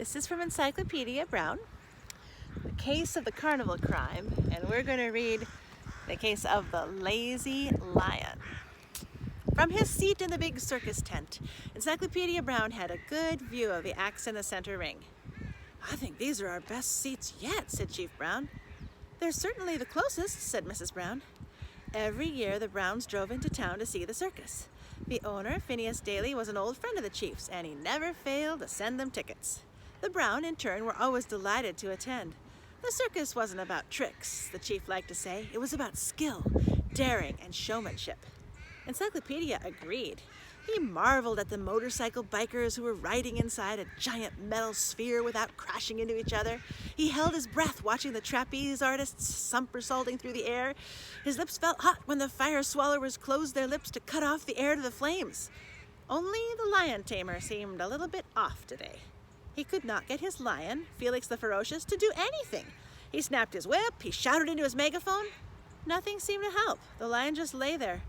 This is from Encyclopedia Brown, the case of the carnival crime, and we're going to read the case of the lazy lion. From his seat in the big circus tent, Encyclopedia Brown had a good view of the acts in the center ring. "I think these are our best seats yet," said Chief Brown. "They're certainly the closest," said Mrs. Brown. Every year the Browns drove into town to see the circus. The owner, Phineas Daly, was an old friend of the Chief's, and he never failed to send them tickets. The Brown, in turn, were always delighted to attend. The circus wasn't about tricks, the Chief liked to say. It was about skill, daring, and showmanship. Encyclopedia agreed. He marveled at the motorcycle bikers who were riding inside a giant metal sphere without crashing into each other. He held his breath watching the trapeze artists somersaulting through the air. His lips felt hot when the fire swallowers closed their lips to cut off the air to the flames. Only the lion tamer seemed a little bit off today. He could not get his lion, Felix the Ferocious, to do anything. He snapped his whip, he shouted into his megaphone. Nothing seemed to help. The lion just lay there,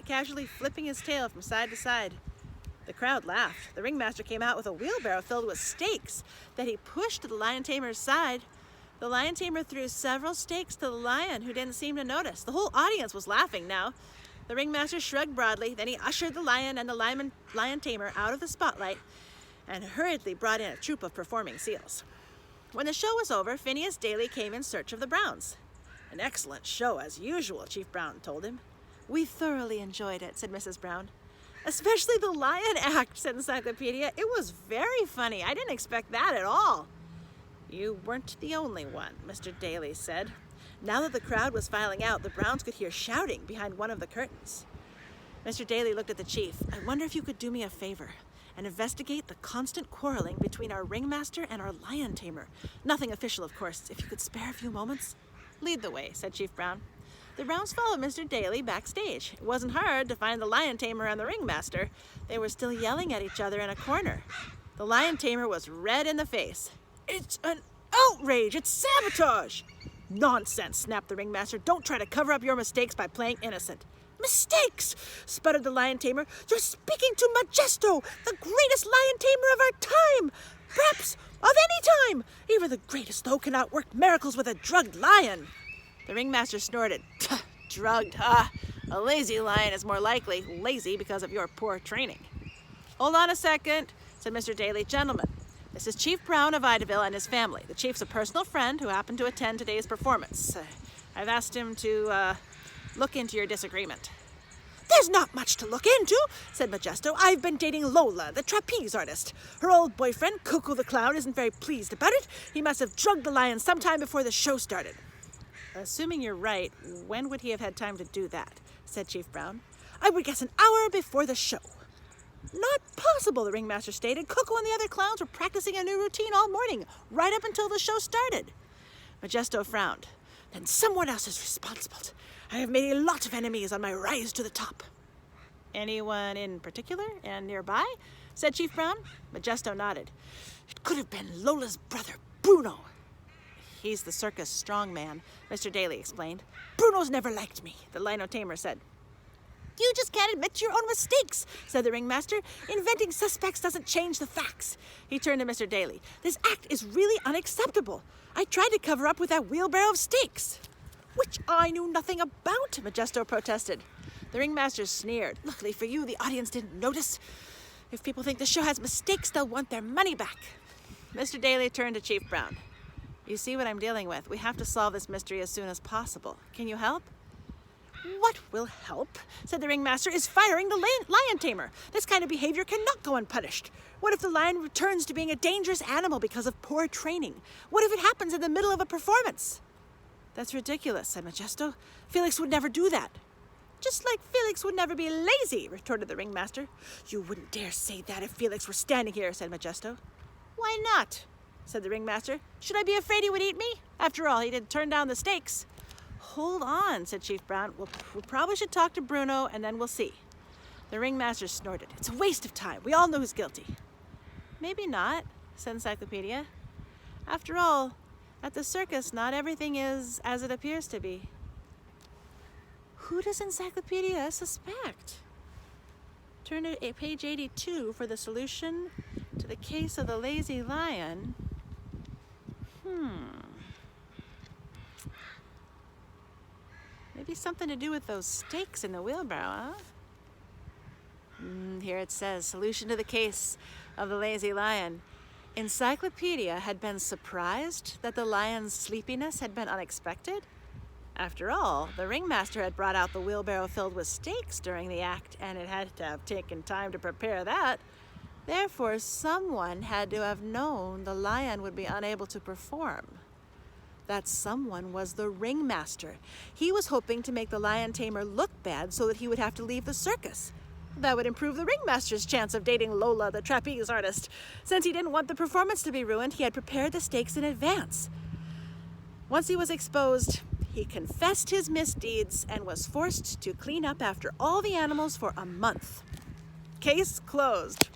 casually flipping his tail from side to side. The crowd laughed. The ringmaster came out with a wheelbarrow filled with stakes that he pushed to the lion tamer's side. The lion tamer threw several stakes to the lion, who didn't seem to notice. The whole audience was laughing now. The ringmaster shrugged broadly, then he ushered the lion and the lion tamer out of the spotlight and hurriedly brought in a troupe of performing seals. When the show was over, Phineas Daly came in search of the Browns. "An excellent show, as usual," Chief Brown told him. "We thoroughly enjoyed it," said Mrs. Brown. "Especially the lion act," said Encyclopedia. "It was very funny. I didn't expect that at all." "You weren't the only one," Mr. Daly said. Now that the crowd was filing out, the Browns could hear shouting behind one of the curtains. Mr. Daly looked at the chief. "I wonder if you could do me a favor and investigate the constant quarreling between our ringmaster and our lion tamer. Nothing official, of course. If you could spare a few moments." "Lead the way," said Chief Brown. The Browns followed Mr. Daly backstage. It wasn't hard to find the lion tamer and the ringmaster. They were still yelling at each other in a corner. The lion tamer was red in the face. "It's an outrage! It's sabotage!" "Nonsense," snapped the ringmaster. "Don't try to cover up your mistakes by playing innocent." "Mistakes!" sputtered the lion tamer. "You're speaking to Majesto, the greatest lion tamer of our time! Perhaps of any time! Even the greatest, though, cannot work miracles with a drugged lion." The ringmaster snorted. "Drugged, huh? A lazy lion is more likely lazy because of your poor training." "Hold on a second," said Mr. Daly. "Gentlemen, this is Chief Brown of Idaville and his family. The chief's a personal friend who happened to attend today's performance. I've asked him to look into your disagreement." "There's not much to look into," said Majesto. "I've been dating Lola, the trapeze artist. Her old boyfriend, Coco the Clown, isn't very pleased about it. He must have drugged the lion sometime before the show started." "Assuming you're right, when would he have had time to do that?" said Chief Brown. "I would guess an hour before the show." "Not possible," the ringmaster stated. "Coco and the other clowns were practicing a new routine all morning, right up until the show started." Majesto frowned. "Then someone else is responsible. I have made a lot of enemies on my rise to the top." "Anyone in particular and nearby?" said Chief Brown. Majesto nodded. "It could have been Lola's brother, Bruno." "He's the circus strongman," Mr. Daly explained. "Bruno's never liked me," the lion tamer said. "You just can't admit to your own mistakes," said the ringmaster. "Inventing suspects doesn't change the facts." He turned to Mr. Daly. "This act is really unacceptable. I tried to cover up with that wheelbarrow of stakes." "Which I knew nothing about," Majesto protested. The ringmaster sneered. "Luckily for you, the audience didn't notice. If people think the show has mistakes, they'll want their money back." Mr. Daly turned to Chief Brown. "You see what I'm dealing with. We have to solve this mystery as soon as possible. Can you help?" "What will help," said the ringmaster, "is firing the lion tamer. This kind of behavior cannot go unpunished. What if the lion returns to being a dangerous animal because of poor training? What if it happens in the middle of a performance?" "That's ridiculous," said Majesto. "Felix would never do that." "Just like Felix would never be lazy," retorted the ringmaster. "You wouldn't dare say that if Felix were standing here," said Majesto. "Why not?" said the ringmaster. "Should I be afraid he would eat me? After all, he did turn down the stakes." "Hold on," said Chief Brown. We probably should talk to Bruno, and then we'll see." The ringmaster snorted. "It's a waste of time. We all know who's guilty." "Maybe not," said Encyclopedia. "After all, at the circus, not everything is as it appears to be." Who does Encyclopedia suspect? Turn to page 82 for the solution to the case of the lazy lion. Maybe something to do with those stakes in the wheelbarrow, huh? Here it says, solution to the case of the lazy lion. Encyclopedia had been surprised that the lion's sleepiness had been unexpected. After all, the ringmaster had brought out the wheelbarrow filled with stakes during the act, and it had to have taken time to prepare that. Therefore, someone had to have known the lion would be unable to perform. That someone was the ringmaster. He was hoping to make the lion tamer look bad so that he would have to leave the circus. That would improve the ringmaster's chance of dating Lola, the trapeze artist. Since he didn't want the performance to be ruined, he had prepared the stakes in advance. Once he was exposed, he confessed his misdeeds and was forced to clean up after all the animals for a month. Case closed.